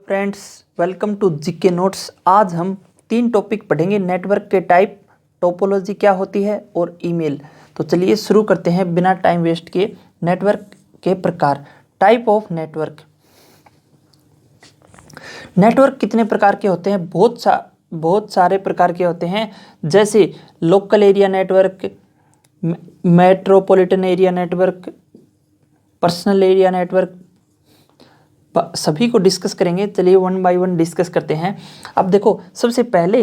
Friends, welcome to GK notes. आज हम 3 topic पढ़ेंगे। नेटवर्क के टाइप, टोपोलॉजी क्या होती है और ईमेल। तो चलिए शुरू करते हैं बिना टाइम वेस्ट किए। नेटवर्क के प्रकार। Type of network. नेटवर्क कितने प्रकार के होते हैं? बहुत सारे प्रकार के होते हैं, जैसे local area network, metropolitan area network, personal area network. सभी को डिस्कस करेंगे। चलिए वन बाय वन डिस्कस करते हैं। अब देखो, सबसे पहले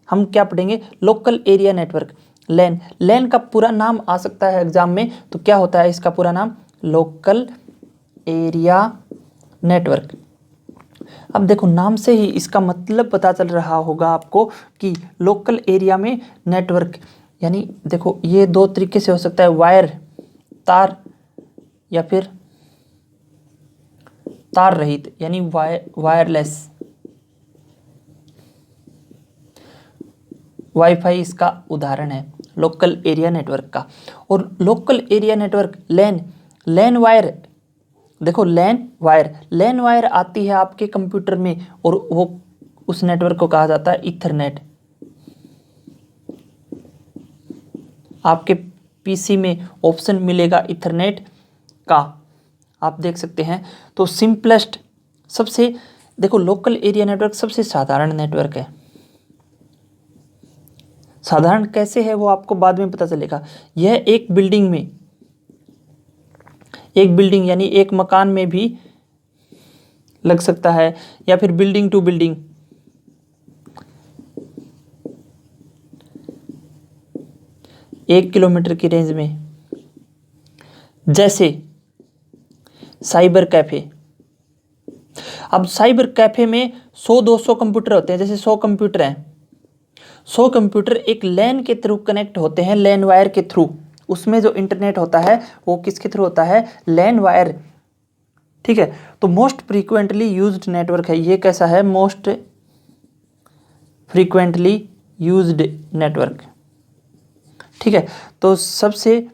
हम क्या पढ़ेंगे? लोकल एरिया नेटवर्क, लैन। लैन का पूरा नाम आ सकता है एग्जाम में, तो क्या होता है इसका पूरा नाम? Local area network. अब देखो, नाम से ही इसका मतलब पता चल रहा होगा आपको कि लोकल एरिया में नेटवर्क, यानी देखो ये 2 तरीके से हो सकता है, वायर, तार, या फिर तार रहित, यानी वायरलेस। वाईफाई इसका उदाहरण है लोकल एरिया नेटवर्क का। और लोकल एरिया नेटवर्क लैन वायर, देखो लैन वायर आती है आपके कंप्यूटर में, और वो उस नेटवर्क को कहा जाता है ईथरनेट। आपके पीसी में ऑप्शन मिलेगा ईथरनेट का, आप देख सकते हैं। तो सिंपलेस्ट, सबसे देखो लोकल एरिया नेटवर्क सबसे साधारण नेटवर्क है। साधारण कैसे है वो आपको बाद में पता चलेगा। यह एक बिल्डिंग यानी एक मकान में भी लग सकता है, या फिर बिल्डिंग टू बिल्डिंग। एक किलोमीटर की रेंज में, जैसे साइबर कैफे। अब साइबर कैफे में 100-200 कंप्यूटर होते हैं, जैसे 100 कंप्यूटर हैं। 100 कंप्यूटर एक लैन के थ्रू कनेक्ट होते हैं, लैन वायर के थ्रू। उसमें जो इंटरनेट होता है वो किसके थ्रू होता है? लैन वायर। ठीक है, तो मोस्ट फ्रीक्वेंटली यूज्ड नेटवर्क है ये। कैसा है? Most frequently used network. ठीक है, तो सबसे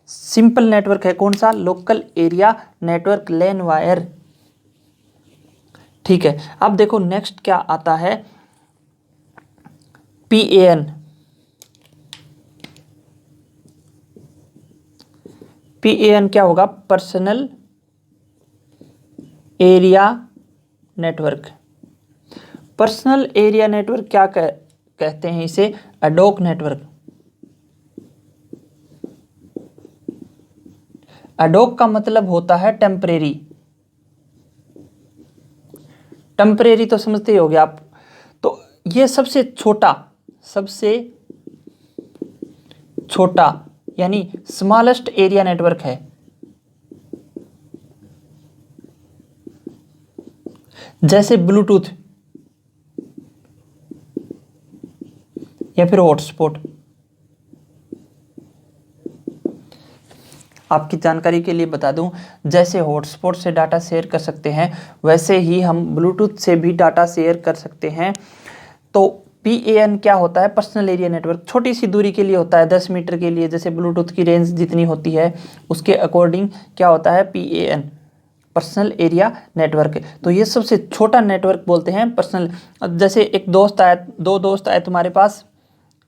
सिंपल नेटवर्क है कौन सा? लोकल एरिया नेटवर्क, लैन वायर। ठीक है, अब देखो नेक्स्ट क्या आता है? PAN। PAN क्या होगा? Personal area network. Personal area network क्या कहते हैं इसे? Ad hoc network. एडॉक का मतलब होता है टेम्परेरी। टेम्परेरी तो समझते ही होगे आप। तो ये सबसे छोटा यानी स्मॉलेस्ट एरिया नेटवर्क है। जैसे ब्लूटूथ या फिर हॉटस्पॉट। आपकी जानकारी के लिए बता दूं, जैसे हॉटस्पॉट से डाटा शेयर कर सकते हैं, वैसे ही हम ब्लूटूथ से भी डाटा शेयर कर सकते हैं। तो PAN क्या होता है? Personal area network. छोटी सी दूरी के लिए होता है, 10 मीटर के लिए, जैसे ब्लूटूथ की रेंज जितनी होती है उसके अकॉर्डिंग क्या होता है? PAN, personal area network. तो ये सबसे छोटा नेटवर्क बोलते हैं पर्सनल। जैसे एक दोस्त आया, 2 दोस्त आए तुम्हारे पास,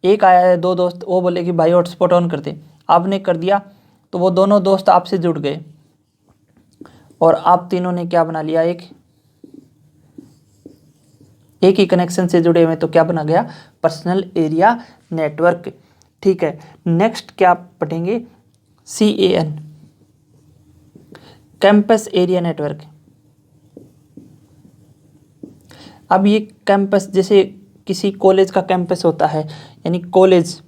एक आया है, 2 दोस्त, वो बोले कि भाई हॉटस्पॉट ऑन कर दे, आपने कर दिया, तो वो दोनों दोस्त आपसे जुड़ गए, और आप तीनों ने क्या बना लिया? एक ही कनेक्शन से जुड़े हुए, तो क्या बना गया? Personal area network. ठीक है, नेक्स्ट क्या पढ़ेंगे? CAN, campus area network. अब ये कैंपस, जैसे किसी कॉलेज का कैंपस होता है, यानी कॉलेज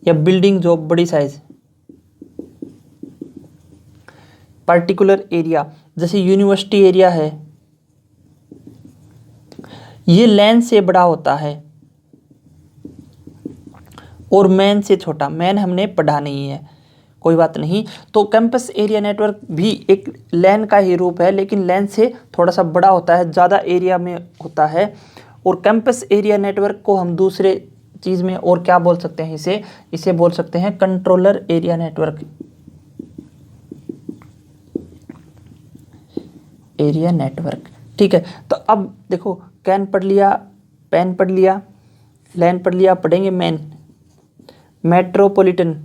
या बिल्डिंग जो बड़ी साइज, पर्टिकुलर एरिया, जैसे यूनिवर्सिटी एरिया है, ये लैन से बड़ा होता है और मैन से छोटा। मैन हमने पढ़ा नहीं है, कोई बात नहीं। तो कैंपस एरिया नेटवर्क भी एक लैन का ही रूप है, लेकिन लैन से थोड़ा सा बड़ा होता है, ज़्यादा एरिया में होता है। और कैंपस एरिया नेटवर्क को हम दूसरे चीज़ में और क्या बोल सकते हैं? इसे बोल सकते हैं controller area network. Area network. ठीक है, तो अब देखो कैन पढ़ लिया, पैन पढ़ लिया, लैन पढ़ लिया, पढ़ेंगे मैन, मेट्रोपॉलिटन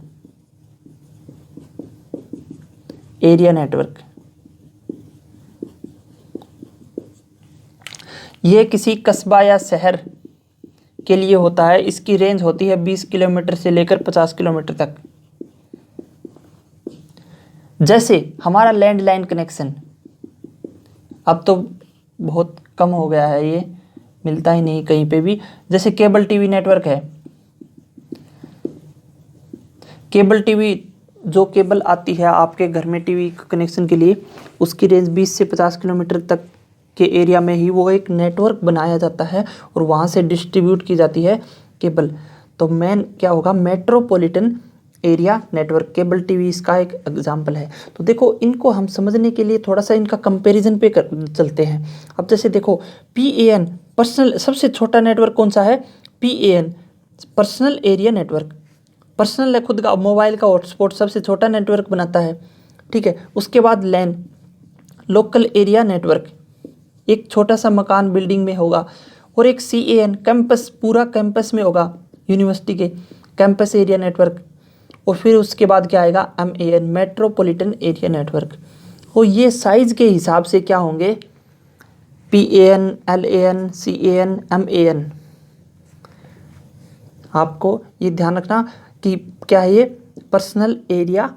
एरिया नेटवर्क। ये किसी कस्बा या शहर के लिए होता है। इसकी रेंज होती है 20 किलोमीटर से लेकर 50 किलोमीटर तक। जैसे हमारा लैंडलाइन कनेक्शन, अब तो बहुत कम हो गया है, ये मिलता ही नहीं कहीं पे भी। जैसे केबल टीवी नेटवर्क है, केबल टीवी जो केबल आती है आपके घर में टीवी कनेक्शन के लिए, उसकी रेंज 20 से 50 किलोमीटर तक के एरिया में ही वो एक नेटवर्क बनाया जाता है और वहाँ से डिस्ट्रीब्यूट की जाती है केबल। तो मेन क्या होगा, metropolitan area network. Cable TV इसका एक एग्जाम्पल है। तो देखो इनको हम समझने के लिए थोड़ा सा इनका कंपैरिजन पे चलते हैं। अब जैसे देखो PAN पर्सनल, सबसे छोटा नेटवर्क कौन सा है, PAN personal area network. Personal है, खुद का मोबाइल का हॉटस्पॉट सबसे छोटा नेटवर्क बनाता है। ठीक है, उसके बाद लैन लोकल एरिया नेटवर्क, एक छोटा सा मकान बिल्डिंग में होगा। और एक CAN कैंपस, पूरा कैंपस में होगा, यूनिवर्सिटी के कैंपस एरिया नेटवर्क। और फिर उसके बाद क्या आएगा, MAN मेट्रोपॉलिटन एरिया नेटवर्क। और ये साइज के हिसाब से क्या होंगे, PAN, LAN, CAN, MAN। आपको ये ध्यान रखना कि क्या है ये, personal area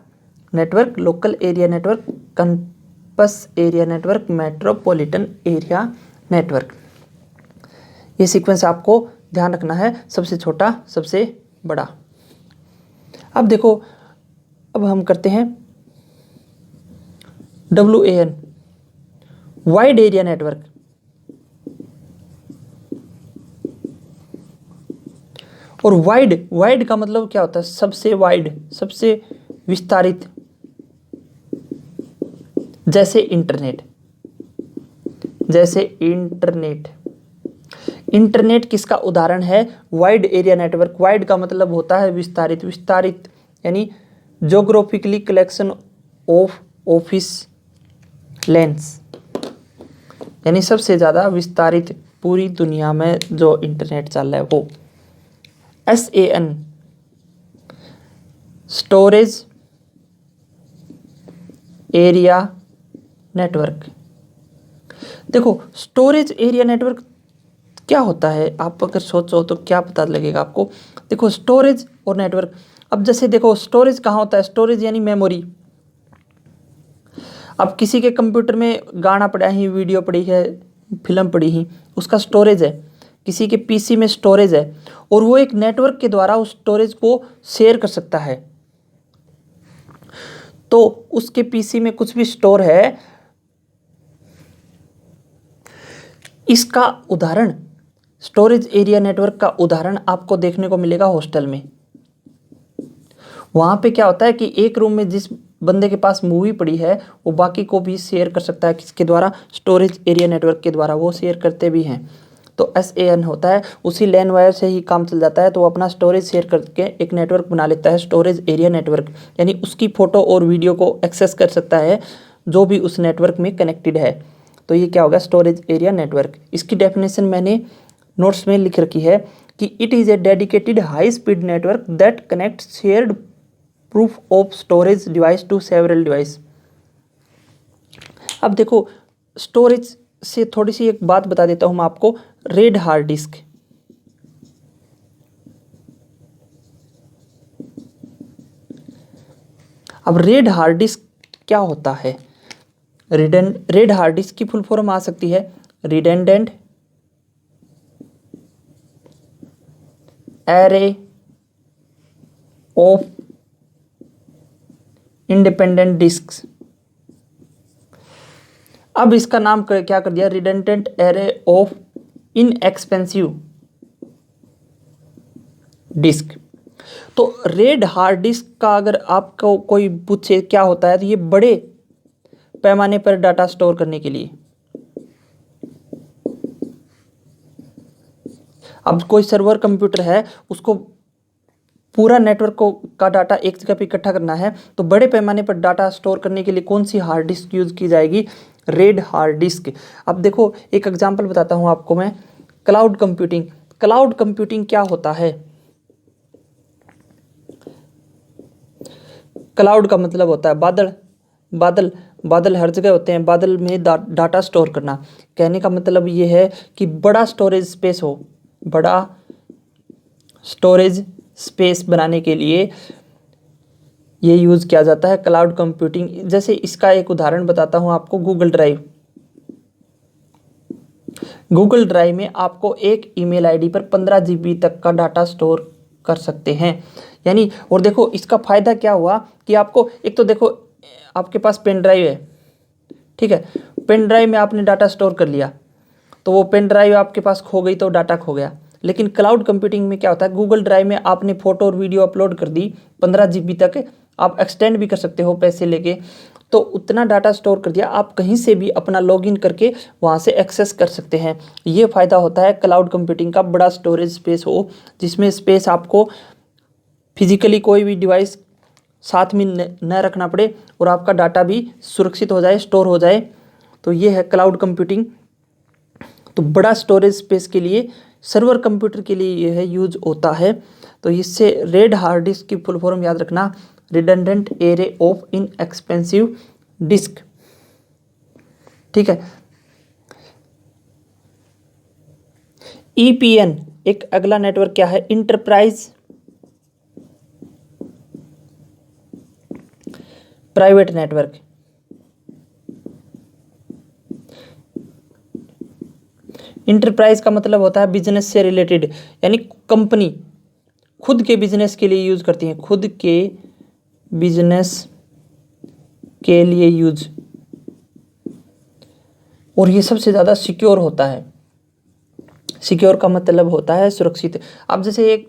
network, local area network, campus area network, metropolitan area network. ये सीक्वेंस आपको ध्यान रखना है, सबसे छोटा सबसे बड़ा। अब देखो, अब हम करते हैं WAN वाइड एरिया नेटवर्क। और वाइड का मतलब क्या होता है, सबसे वाइड, सबसे विस्तारित। जैसे इंटरनेट, इंटरनेट किसका उदाहरण है, वाइड एरिया नेटवर्क। वाइड का मतलब होता है विस्तारित, विस्तारित यानी geographically collection of office lens, यानी सबसे ज़्यादा विस्तारित पूरी दुनिया में जो इंटरनेट चल रहा है वो। SAN storage area network. देखो स्टोरेज एरिया नेटवर्क क्या होता है, आप अगर सोचो तो क्या पता लगेगा आपको। देखो स्टोरेज और नेटवर्क, अब जैसे देखो स्टोरेज कहाँ होता है, स्टोरेज यानी मेमोरी। अब किसी के कंप्यूटर में गाना पड़ा ही, वीडियो पड़ी है, फिल्म पड़ी ही, उसका स्टोरेज है। किसी के PC में स्टोरेज है और वो एक नेटवर्क के द्वारा उस स्टोरेज को शेयर कर सकता है। तो उसके PC में कुछ भी स्टोर है, इसका उदाहरण, स्टोरेज एरिया नेटवर्क का उदाहरण आपको देखने को मिलेगा हॉस्टल में। वहां पे क्या होता है कि एक रूम में जिस बंदे के पास मूवी पड़ी है वो बाकी को भी शेयर कर सकता है, किसके द्वारा, स्टोरेज एरिया नेटवर्क के द्वारा, वो शेयर करते भी हैं। तो SAN होता है, उसी लैन वायर से ही काम चल जाता है। तो वो अपना स्टोरेज शेयर करके एक नेटवर्क बना लेता है, स्टोरेज एरिया नेटवर्क, यानी उसकी फ़ोटो और वीडियो को एक्सेस कर सकता है जो भी उस नेटवर्क में कनेक्टेड है। तो ये क्या होगा, स्टोरेज एरिया नेटवर्क। इसकी डेफिनेशन मैंने नोट्स में लिख रखी है कि it is a dedicated high speed network that connect shared proof of storage device to several device. अब देखो स्टोरेज से थोड़ी सी एक बात बता देता हूं मैं आपको, रेड हार्ड डिस्क। अब रेड हार्ड डिस्क क्या होता है, रेड हार्ड डिस्क की फुल फॉर्म आ सकती है redundant array of independent disks. अब इसका नाम क्या कर दिया, redundant array of inexpensive disk. तो रेड हार्ड डिस्क का अगर आपको कोई पूछे क्या होता है, तो ये बड़े पैमाने पर डाटा स्टोर करने के लिए। अब कोई सर्वर कंप्यूटर है, उसको पूरा नेटवर्क को का डाटा एक जगह पे इकट्ठा करना है, तो बड़े पैमाने पर डाटा स्टोर करने के लिए कौन सी हार्ड डिस्क यूज़ की जाएगी, रेड हार्ड डिस्क। अब देखो एक एग्जांपल बताता हूँ आपको मैं, क्लाउड कंप्यूटिंग। क्लाउड कंप्यूटिंग क्या होता है? क्लाउड का मतलब होता है बादल। बादल बादल हर जगह होते हैं, बादल में डाटा स्टोर करना। कहने का मतलब ये है कि बड़ा स्टोरेज स्पेस हो, बड़ा स्टोरेज स्पेस बनाने के लिए ये यूज़ किया जाता है क्लाउड कंप्यूटिंग। जैसे इसका एक उदाहरण बताता हूँ आपको, गूगल ड्राइव। गूगल ड्राइव में आपको एक ईमेल आईडी पर 15 GB तक का डाटा स्टोर कर सकते हैं। यानी और देखो इसका फ़ायदा क्या हुआ कि आपको एक तो देखो आपके पास पेन ड्राइव है, ठीक है, पेन ड्राइव में आपने डाटा स्टोर कर लिया, तो वो पेन ड्राइव आपके पास खो गई तो डाटा खो गया। लेकिन क्लाउड कंप्यूटिंग में क्या होता है, गूगल ड्राइव में आपने फ़ोटो और वीडियो अपलोड कर दी 15 GB तक, आप एक्सटेंड भी कर सकते हो पैसे लेके, तो उतना डाटा स्टोर कर दिया, आप कहीं से भी अपना लॉगिन करके वहाँ से एक्सेस कर सकते हैं। ये फ़ायदा होता है क्लाउड कंप्यूटिंग का, बड़ा स्टोरेज स्पेस हो, जिसमें स्पेस आपको फिजिकली कोई भी डिवाइस साथ में न रखना पड़े और आपका डाटा भी सुरक्षित हो जाए, स्टोर हो जाए। तो ये है क्लाउड कंप्यूटिंग। तो बड़ा स्टोरेज स्पेस के लिए, सर्वर कंप्यूटर के लिए यह यूज होता है। तो इससे रेड हार्ड डिस्क की फुल फॉर्म याद रखना, redundant array of inexpensive disk, ठीक है। ईपीएन एक अगला नेटवर्क क्या है, इंटरप्राइज प्राइवेट नेटवर्क। इंटरप्राइज का मतलब होता है बिजनेस से रिलेटेड, यानी कंपनी खुद के बिजनेस के लिए यूज करती है, खुद के बिजनेस के लिए यूज, और ये सबसे ज़्यादा सिक्योर होता है। सिक्योर का मतलब होता है सुरक्षित। अब जैसे एक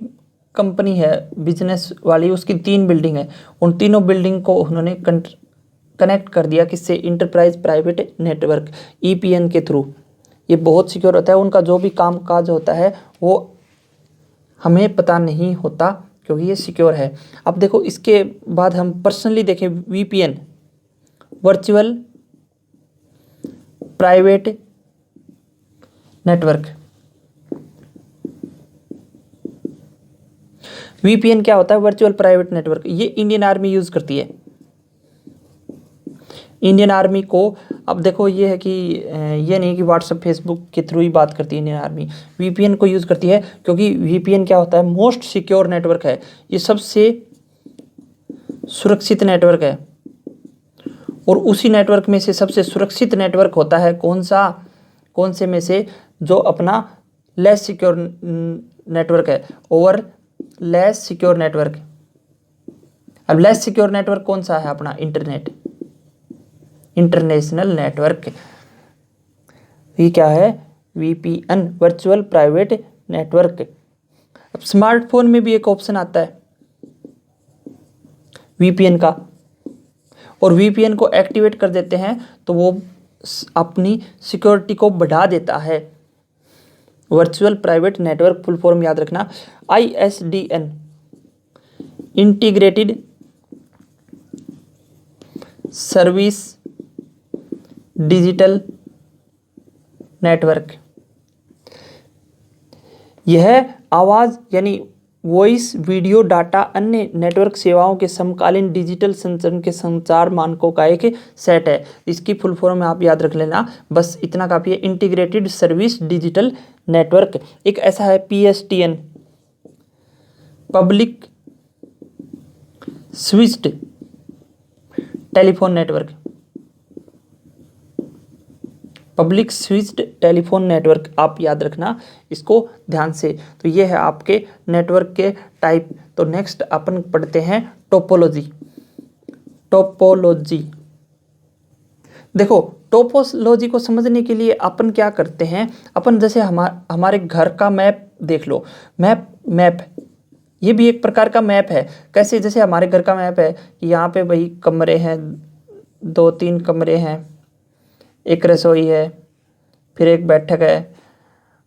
कंपनी है बिजनेस वाली, उसकी 3 बिल्डिंग है, उन तीनों बिल्डिंग को उन्होंने कनेक्ट कर दिया किससे, इंटरप्राइज प्राइवेट नेटवर्क, ईपीएन के थ्रू। ये बहुत सिक्योर होता है, उनका जो भी काम काज होता है वो हमें पता नहीं होता क्योंकि ये सिक्योर है। अब देखो इसके बाद हम पर्सनली देखें, VPN virtual private network. VPN क्या होता है, वर्चुअल प्राइवेट नेटवर्क। ये इंडियन आर्मी यूज करती है, इंडियन आर्मी को। अब देखो ये है कि ये नहीं कि व्हाट्सएप फेसबुक के थ्रू ही बात करती है इंडियन आर्मी, वीपीएन को यूज़ करती है, क्योंकि वीपीएन क्या होता है, मोस्ट सिक्योर नेटवर्क है, ये सबसे सुरक्षित नेटवर्क है। और उसी नेटवर्क में से सबसे सुरक्षित नेटवर्क होता है कौन सा, कौन से में से, जो अपना लेस सिक्योर नेटवर्क है, ओवर लेस सिक्योर नेटवर्क। अब लेस सिक्योर नेटवर्क कौन सा है, अपना इंटरनेट, इंटरनेशनल नेटवर्क। ये क्या है, वीपीएन वर्चुअल प्राइवेट नेटवर्क। अब स्मार्टफोन में भी एक ऑप्शन आता है वीपीएन का, और वीपीएन को एक्टिवेट कर देते हैं तो वो अपनी सिक्योरिटी को बढ़ा देता है। Virtual private network full form याद रखना, ISDN integrated service digital network. यह आवाज़ यानी वॉइस, वीडियो, डाटा, अन्य नेटवर्क सेवाओं के समकालीन डिजिटल संचरण के संचार मानकों का एक सेट है। इसकी फुल फॉर्म आप याद रख लेना, बस इतना काफ़ी है, इंटीग्रेटेड सर्विस डिजिटल नेटवर्क। एक ऐसा है PSTN public switched telephone network, public switched telephone network, आप याद रखना इसको ध्यान से। तो ये है आपके नेटवर्क के टाइप। तो नेक्स्ट अपन पढ़ते हैं टोपोलॉजी। टोपोलॉजी देखो, टोपोलॉजी को समझने के लिए अपन क्या करते हैं, अपन जैसे हमारे घर का मैप देख लो, मैप ये भी एक प्रकार का मैप है। कैसे, जैसे हमारे घर का मैप है कि यहाँ पे वही कमरे हैं, 2-3 कमरे हैं, एक रसोई है, फिर एक बैठक है,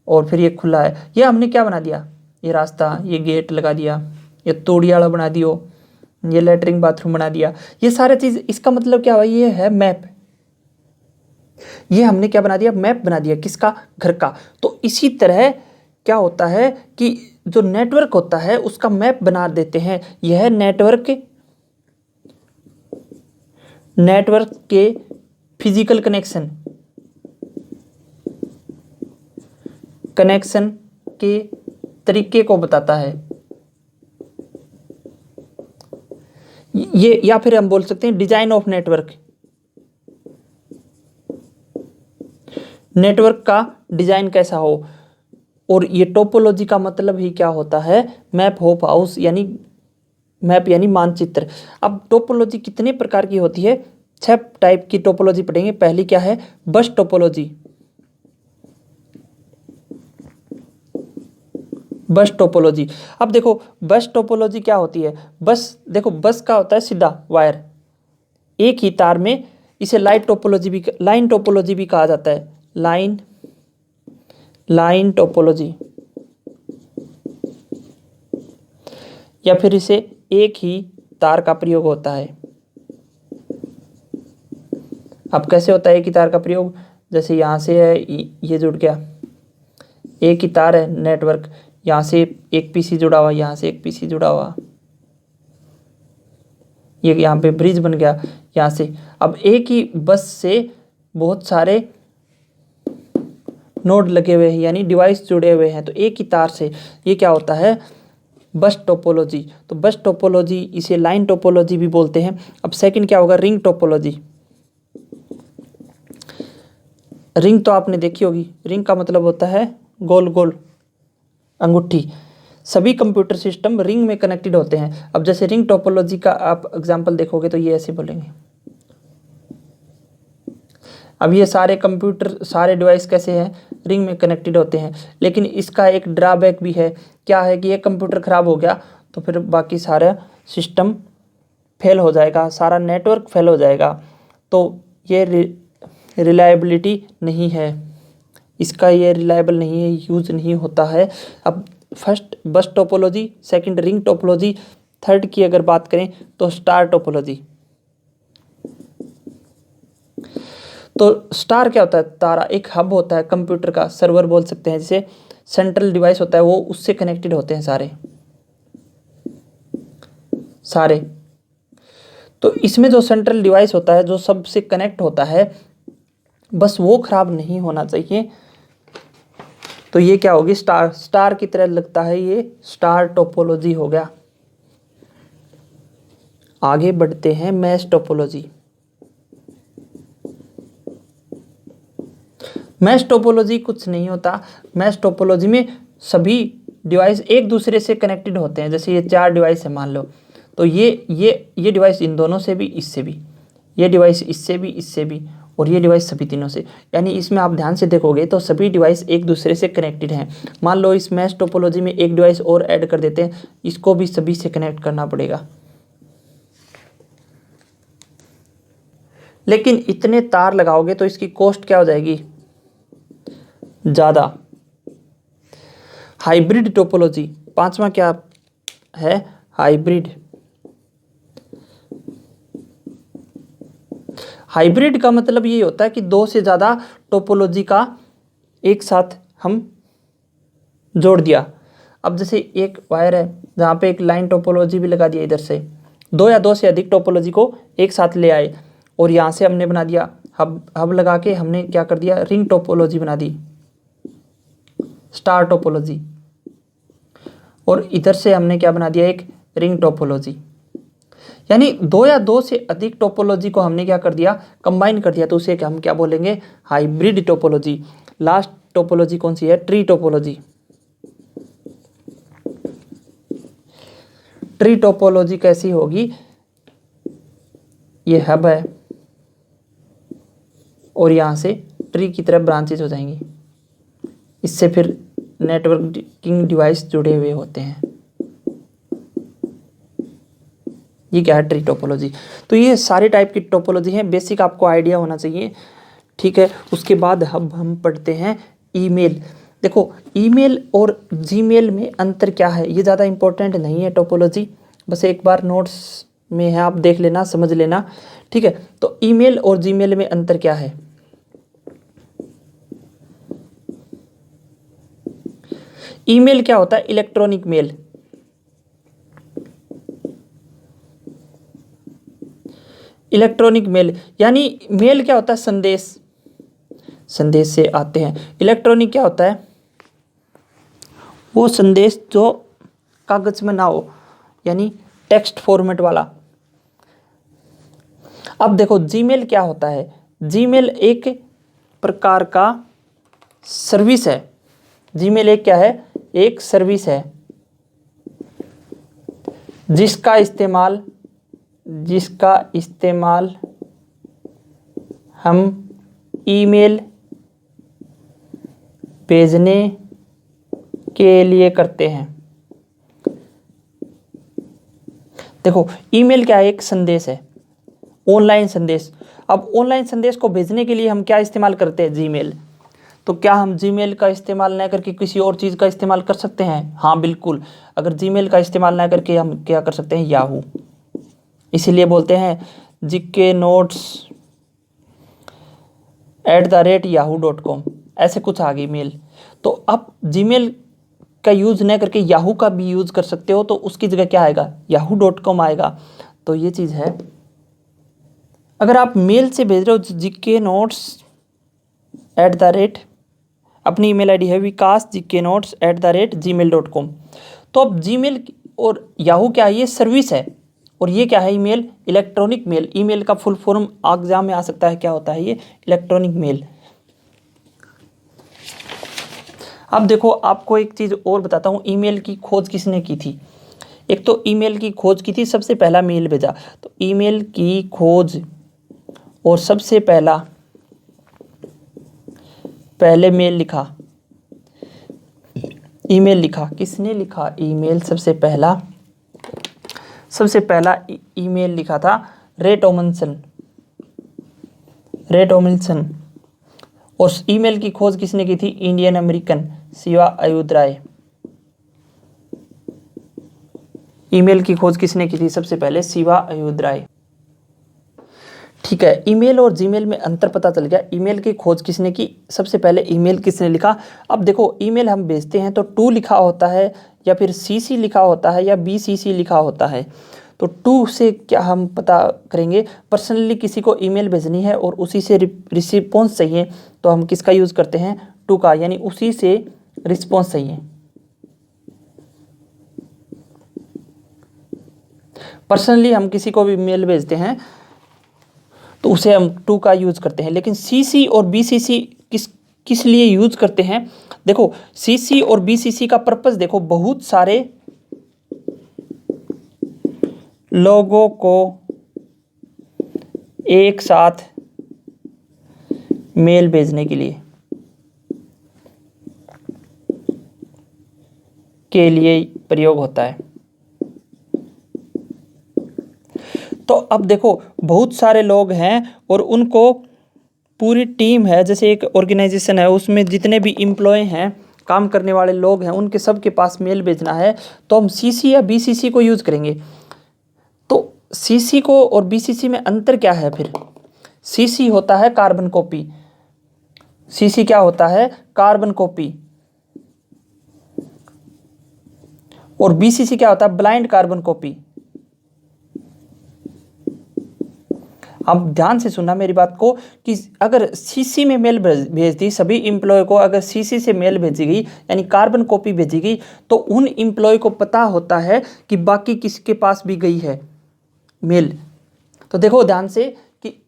और फिर ये खुला है। ये हमने क्या बना दिया, ये रास्ता, ये गेट लगा दिया, ये तोड़ियाड़ा बना दियो, ये लेटरिन बाथरूम बना दिया। ये सारे चीज़, इसका मतलब क्या हुआ, ये है मैप। ये हमने क्या बना दिया, मैप बना दिया, किसका, घर का। तो इसी तरह क्या होता है कि जो नेटवर्क होता है उसका मैप बना देते हैं। यह नेटवर्क के फिजिकल कनेक्शन के तरीके को बताता है। ये या फिर हम बोल सकते हैं डिजाइन ऑफ नेटवर्क का डिजाइन कैसा हो। और ये टोपोलॉजी का मतलब ही क्या होता है, मैप ऑफ हाउस, यानी मैप यानी मानचित्र। अब टोपोलॉजी कितने प्रकार की होती है, 6 टाइप की टोपोलॉजी पढ़ेंगे। पहली क्या है, बस टोपोलॉजी। बस टोपोलॉजी, अब देखो बस टोपोलॉजी क्या होती है। बस देखो, बस का होता है सीधा वायर एक ही तार में, इसे लाइन टोपोलॉजी भी कहा जाता है। लाइन टोपोलॉजी, या फिर इसे एक ही तार का प्रयोग होता है। अब कैसे होता है एक ही तार का प्रयोग, जैसे यहाँ से है, ये जुड़ गया, एक ही तार है नेटवर्क, यहाँ से एक पीसी जुड़ा हुआ, यहाँ से एक पीसी जुड़ा हुआ, ये यहाँ पे ब्रिज बन गया यहाँ से। अब एक ही बस से बहुत सारे नोड लगे हुए हैं, यानी डिवाइस जुड़े हुए हैं, तो एक ही तार से, ये क्या होता है, बस टोपोलॉजी। तो बस टोपोलॉजी, इसे लाइन टोपोलॉजी भी बोलते हैं। अब सेकंड क्या होगा, रिंग टोपोलॉजी। रिंग तो आपने देखी होगी, रिंग का मतलब होता है गोल गोल अंगूठी। सभी कंप्यूटर सिस्टम रिंग में कनेक्टेड होते हैं। अब जैसे रिंग टोपोलॉजी का आप एग्जांपल देखोगे तो ये ऐसे बोलेंगे। अब ये सारे कंप्यूटर, सारे डिवाइस कैसे हैं, रिंग में कनेक्टेड होते हैं। लेकिन इसका एक ड्रॉबैक भी है, क्या है कि ये कंप्यूटर ख़राब हो गया तो फिर बाकी सारा सिस्टम फेल हो जाएगा, सारा नेटवर्क फेल हो जाएगा। तो ये रिलायबिलिटी नहीं है, इसका ये रिलायबल नहीं है, यूज नहीं होता है। अब फर्स्ट बस topology, second ring topology, third की अगर बात करें तो स्टार टोपोलॉजी। तो स्टार क्या होता है, तारा, एक हब होता है कंप्यूटर का, सर्वर बोल सकते हैं, जिसे सेंट्रल डिवाइस होता है वो, उससे कनेक्टेड होते हैं सारे। तो इसमें जो सेंट्रल डिवाइस होता है, जो सबसे कनेक्ट होता है, बस वो खराब नहीं होना चाहिए। तो ये क्या होगी, स्टार की तरह लगता है, ये स्टार टोपोलॉजी हो गया। आगे बढ़ते हैं, मैश टोपोलॉजी। मैश टोपोलॉजी कुछ नहीं होता, मैश टोपोलॉजी में सभी डिवाइस एक दूसरे से कनेक्टेड होते हैं। जैसे ये 4 डिवाइस है मान लो, तो ये डिवाइस इन दोनों से भी, इससे भी, ये डिवाइस इससे भी, और ये डिवाइस सभी तीनों से। यानी इसमें आप ध्यान से देखोगे तो सभी डिवाइस एक दूसरे से कनेक्टेड हैं। मान लो इस मैश टोपोलॉजी में एक डिवाइस और ऐड कर देते हैं, इसको भी सभी से कनेक्ट करना पड़ेगा। लेकिन इतने तार लगाओगे तो इसकी कॉस्ट क्या हो जाएगी, ज़्यादा। हाइब्रिड टोपोलॉजी, पांचवा क्या है, हाइब्रिड। हाइब्रिड का मतलब ये होता है कि 2 से ज़्यादा टोपोलॉजी का एक साथ हम जोड़ दिया। अब जैसे एक वायर है जहाँ पे एक लाइन टोपोलॉजी भी लगा दिया, इधर से 2 या 2 से अधिक टोपोलॉजी को एक साथ ले आए, और यहाँ से हमने बना दिया हब लगा के हमने क्या कर दिया, रिंग टोपोलॉजी बना दी, स्टार टोपोलॉजी। और इधर से हमने क्या बना दिया, एक रिंग टोपोलॉजी। यानी 2 या 2 से अधिक टोपोलॉजी को हमने क्या कर दिया, कंबाइन कर दिया, तो उसे हम क्या बोलेंगे, हाइब्रिड टोपोलॉजी। लास्ट टोपोलॉजी कौन सी है, ट्री टोपोलॉजी। ट्री टोपोलॉजी कैसी होगी, ये हब है और यहाँ से ट्री की तरफ ब्रांचेज हो जाएंगी, इससे फिर नेटवर्किंग डिवाइस जुड़े हुए होते हैं। ये क्या है, ट्री टोपोलॉजी। तो ये सारे टाइप की टोपोलॉजी हैं, बेसिक आपको आइडिया होना चाहिए, ठीक है। उसके बाद हम पढ़ते हैं ईमेल। देखो ईमेल और जीमेल में अंतर क्या है, ये ज़्यादा इंपॉर्टेंट नहीं है टोपोलॉजी, बस एक बार नोट्स में है, आप देख लेना, समझ लेना, ठीक है। तो ईमेल और जीमेल में अंतर क्या है, ईमेल क्या होता है? Electronic mail. इलेक्ट्रॉनिक मेल यानी मेल क्या होता है? संदेश, संदेश से आते हैं। इलेक्ट्रॉनिक क्या होता है? वो संदेश जो कागज में ना हो, यानी टेक्स्ट फॉर्मेट वाला। अब देखो जीमेल क्या होता है? जीमेल एक प्रकार का सर्विस है। जीमेल एक क्या है? एक सर्विस है जिसका इस्तेमाल हम ईमेल भेजने के लिए करते हैं। देखो ईमेल क्या है? एक संदेश है, ऑनलाइन संदेश। अब ऑनलाइन संदेश को भेजने के लिए हम क्या इस्तेमाल करते हैं? जीमेल। तो क्या हम जीमेल का इस्तेमाल न करके किसी और चीज़ का इस्तेमाल कर सकते हैं? हाँ बिल्कुल। अगर जीमेल का इस्तेमाल न करके हम क्या कर सकते हैं? याहू। इसीलिए बोलते हैं जीके नोट्स @yahoo.com, ऐसे कुछ आ गई मेल। तो आप जीमेल का यूज़ न करके याहू का भी यूज़ कर सकते हो, तो उसकी जगह क्या आएगा? yahoo.com आएगा। तो ये चीज़ है। अगर आप मेल से भेज रहे हो जीके नोट्स अपनी ईमेल आईडी है vikas.gknotes@gmail.com। तो अब जीमेल और याहू क्या है? ये सर्विस है। और ये क्या है? Email, electronic mail. ईमेल का फुल फॉर्म एग्जाम में आ सकता है, क्या होता है ये? Electronic mail. अब देखो आपको एक चीज़ और बताता हूँ, ईमेल की खोज किसने की थी? एक तो ईमेल की खोज की थी, सबसे पहला मेल भेजा। तो ईमेल की खोज और सबसे पहले मेल लिखा, ईमेल लिखा, किसने लिखा? ईमेल सबसे पहला ईमेल लिखा था रे टॉमलिंसन। और ईमेल की खोज किसने की थी? Indian American Shiva Ayyadurai. Email की खोज किसने की थी? सबसे पहले शिवा अयुध। ठीक है, ईमेल और जीमेल में अंतर पता चल गया। ईमेल की खोज किसने की? सबसे पहले ईमेल किसने लिखा? अब देखो ईमेल हम भेजते हैं तो टू लिखा होता है, या फिर सीसी लिखा होता है, या बीसीसी लिखा होता है। तो टू से क्या हम पता करेंगे? पर्सनली किसी को ईमेल भेजनी है और उसी से रिस्पॉन्स चाहिए, तो हम किसका यूज़ करते हैं? टू का, यानी उसी से रिस्पॉन्स चाहिए। पर्सनली हम किसी को भी मेल भेजते हैं तो उसे हम टू का यूज़ करते हैं। लेकिन सीसी और बीसीसी किस लिए यूज़ करते हैं? देखो सीसी और बीसीसी का पर्पस देखो, बहुत सारे लोगों को एक साथ मेल भेजने के लिए प्रयोग होता है। तो अब देखो बहुत सारे लोग हैं और उनको पूरी टीम है, जैसे एक ऑर्गेनाइजेशन है, उसमें जितने भी एम्प्लॉय हैं, काम करने वाले लोग हैं, उनके सबके पास मेल भेजना है, तो हम सीसी या बीसीसी को यूज़ करेंगे। तो सीसी को और बीसीसी में अंतर क्या है फिर? सीसी होता है कार्बन कॉपी। सीसी क्या होता है? Carbon copy. और बीसीसी क्या होता है? Blind carbon copy. अब ध्यान से सुनना मेरी बात को, कि अगर सीसी में मेल भेज दी, सभी एम्प्लॉय को अगर सीसी से मेल भेजी गई, यानी कार्बन कॉपी भेजी गई, तो उन एम्प्लॉय को पता होता है कि बाकी किसके पास भी गई है मेल। तो देखो ध्यान से कि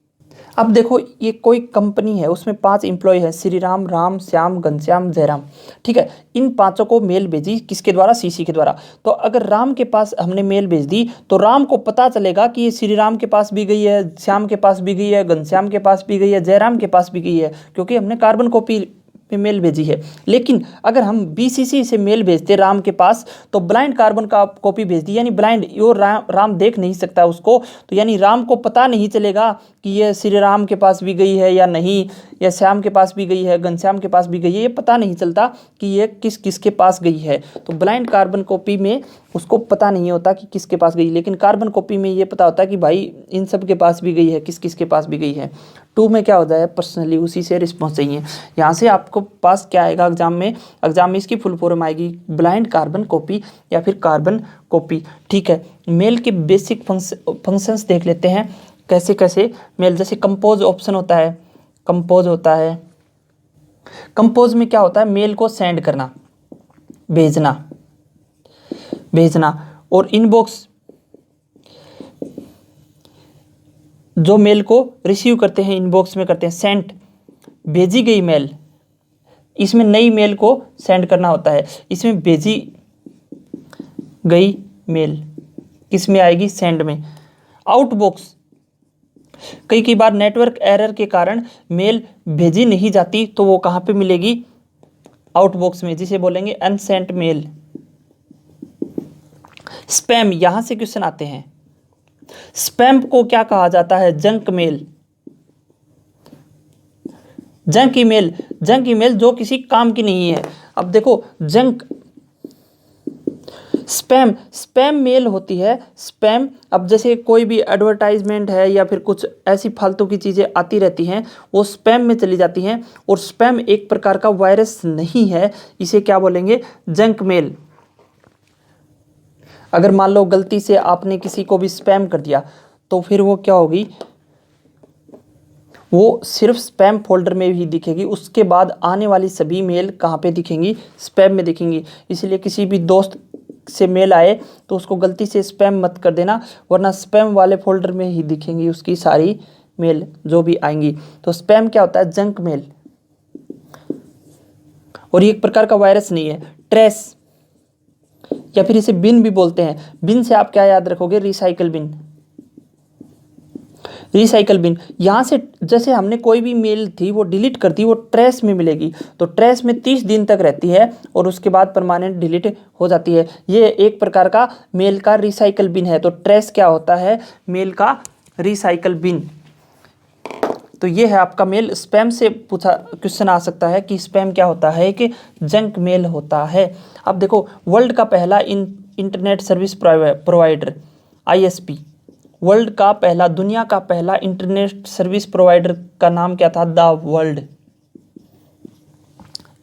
अब देखो ये कोई कंपनी है, उसमें 5 एम्प्लॉय है, श्री राम, राम, श्याम, घनश्याम, जयराम। ठीक है, इन 5 को मेल भेजी किसके द्वारा? सीसी के द्वारा। तो अगर राम के पास हमने मेल भेज दी तो राम को पता चलेगा कि ये श्री राम के पास भी गई है, श्याम के पास भी गई है, घनश्याम के पास भी गई है, जयराम के पास भी गई है, क्योंकि हमने कार्बन कॉपी पे मेल भेजी है। लेकिन अगर हम बीसीसी से मेल भेजते राम के पास, तो ब्लाइंड कार्बन का कॉपी भेज दी, यानी ब्लाइंड, यो राम देख नहीं सकता उसको, तो यानी राम को पता नहीं चलेगा कि ये श्री राम के पास भी गई है या नहीं, या श्याम के पास भी गई है, घनश्याम के पास भी गई है, ये पता नहीं चलता कि ये किस किस के पास गई है। तो ब्लाइंड कार्बन कॉपी में उसको पता नहीं होता कि किसके पास गई, लेकिन कार्बन कॉपी में ये पता होता है कि भाई इन सब के पास भी गई है, किस किस के पास भी गई है। 2 में क्या होता है, पर्सनली, उसी से रिस्पॉन्स चाहिए। यहाँ से आपको पास क्या आएगा एग्जाम में इसकी फुल फॉर्म आएगी ब्लाइंड कार्बन कॉपी या फिर कार्बन कॉपी। ठीक है, मेल के बेसिक फंक्शंस देख लेते हैं कैसे कैसे मेल। जैसे कंपोज ऑप्शन होता है, कंपोज होता है। कंपोज में क्या होता है, मेल को सेंड करना, भेजना। और इनबॉक्स जो मेल को रिसीव करते हैं, इनबॉक्स में करते हैं। सेंट भेजी गई मेल, इसमें नई मेल को सेंड करना होता है। इसमें भेजी गई मेल किस में आएगी, सेंड में। आउटबॉक्स, कई बार नेटवर्क एरर के कारण मेल भेजी नहीं जाती तो वो कहाँ पे मिलेगी, आउटबॉक्स में, जिसे बोलेंगे अनसेंट मेल। स्पैम, यहां से क्वेश्चन आते हैं। स्पैम को क्या कहा जाता है, जंक मेल। जंक ईमेल जो किसी काम की नहीं है। अब देखो जंक, स्पैम मेल होती है। स्पैम, अब जैसे कोई भी एडवर्टाइजमेंट है या फिर कुछ ऐसी फालतू की चीज़ें आती रहती हैं, वो स्पैम में चली जाती हैं। और स्पैम एक प्रकार का वायरस नहीं है, इसे क्या बोलेंगे, जंक मेल। अगर मान लो गलती से आपने किसी को भी स्पैम कर दिया तो फिर वो क्या होगी, वो सिर्फ स्पैम फोल्डर में ही दिखेगी। उसके बाद आने वाली सभी मेल कहाँ पे दिखेंगी, स्पैम में दिखेंगी। इसलिए किसी भी दोस्त से मेल आए तो उसको गलती से स्पैम मत कर देना, वरना स्पैम वाले फोल्डर में ही दिखेंगी उसकी सारी मेल जो भी आएंगी। तो स्पैम क्या होता है, जंक मेल। और ये एक प्रकार का वायरस नहीं है। ट्रेस, या फिर इसे बिन भी बोलते हैं। बिन से आप क्या याद रखोगे, रिसाइकल बिन। यहां से जैसे हमने कोई भी मेल थी वो डिलीट कर दी, वो ट्रेस में मिलेगी। तो ट्रेस में 30 दिन तक रहती है और उसके बाद परमानेंट डिलीट हो जाती है। ये एक प्रकार का मेल का रिसाइकल बिन है। तो ट्रेस क्या होता है, मेल का रिसाइकल बिन। तो ये है आपका मेल। स्पैम से पूछा क्वेश्चन आ सकता है कि स्पैम क्या होता है, कि जंक मेल होता है। अब देखो, वर्ल्ड का पहला internet service provider ISP, world का पहला, दुनिया का पहला इंटरनेट सर्विस प्रोवाइडर का नाम क्या था, the world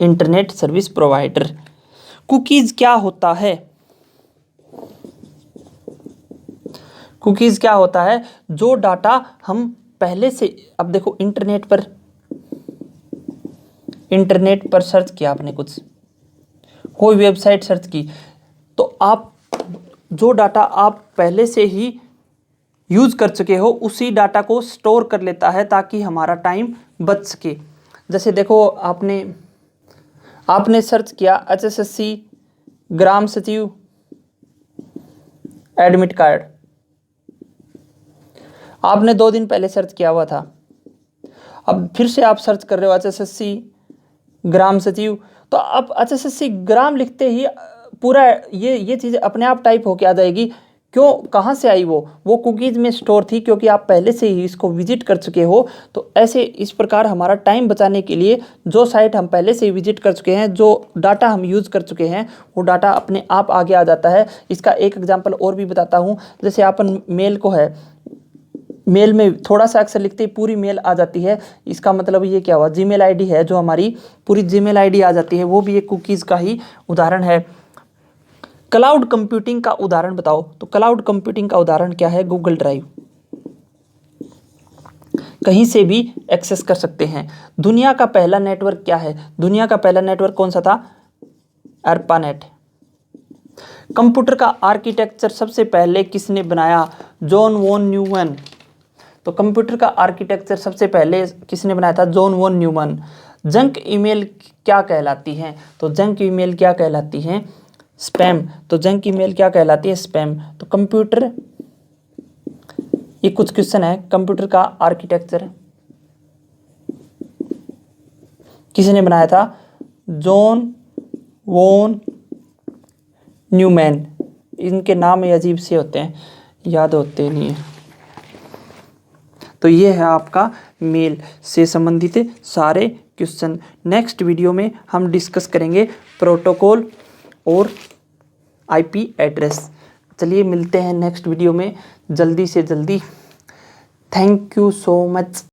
internet service provider. Cookies क्या होता है, कुकीज क्या होता है, जो डाटा हम पहले से, अब देखो इंटरनेट पर सर्च किया आपने, कुछ कोई वेबसाइट सर्च की, तो आप जो डाटा आप पहले से ही यूज कर चुके हो उसी डाटा को स्टोर कर लेता है ताकि हमारा टाइम बच सके। जैसे देखो आपने सर्च किया HSSC ग्राम सचिव एडमिट कार्ड, आपने 2 दिन पहले सर्च किया हुआ था। अब फिर से आप सर्च कर रहे हो HSSC ग्राम सचिव, तो अब HSSC ग्राम लिखते ही पूरा ये चीज़ अपने आप टाइप होके आ जाएगी। क्यों, कहाँ से आई वो कुकीज़ में स्टोर थी, क्योंकि आप पहले से ही इसको विजिट कर चुके हो। तो ऐसे इस प्रकार हमारा टाइम बचाने के लिए जो साइट हम पहले से ही विजिट कर चुके हैं, जो डाटा हम यूज़ कर चुके हैं, वो डाटा अपने आप आगे आ जाता है। इसका एक एग्जाम्पल और भी बताता हूँ। जैसे अपन मेल को है, मेल में थोड़ा सा अक्षर लिखते ही पूरी मेल आ जाती है। इसका मतलब ये क्या हुआ, जीमेल आईडी है जो हमारी, पूरी जीमेल आईडी आ जाती है, वो भी एक कुकीज़ का ही उदाहरण है। क्लाउड कंप्यूटिंग का उदाहरण बताओ, तो क्लाउड कंप्यूटिंग का उदाहरण क्या है, गूगल ड्राइव, कहीं से भी एक्सेस कर सकते हैं। दुनिया का पहला नेटवर्क क्या है, दुनिया का पहला नेटवर्क कौन सा था, ARPANET। कंप्यूटर का आर्किटेक्चर सबसे पहले किसने बनाया, जॉन वॉन न्यूमैन। तो कंप्यूटर का आर्किटेक्चर सबसे पहले किसने बनाया था, John von Neumann. Junk email क्या कहलाती हैं, तो जंक ईमेल क्या कहलाती हैं, स्पैम। तो जंक ईमेल क्या कहलाती है, स्पैम। तो कंप्यूटर, ये कुछ क्वेश्चन है, कंप्यूटर का आर्किटेक्चर किसने बनाया था, जॉन वॉन न्यूमैन। इनके नाम ये अजीब से होते हैं, याद होते नहीं है। तो ये है आपका मेल से संबंधित सारे क्वेश्चन। नेक्स्ट वीडियो में हम डिस्कस करेंगे प्रोटोकॉल और आईपी एड्रेस। चलिए मिलते हैं नेक्स्ट वीडियो में जल्दी से जल्दी। Thank you so much.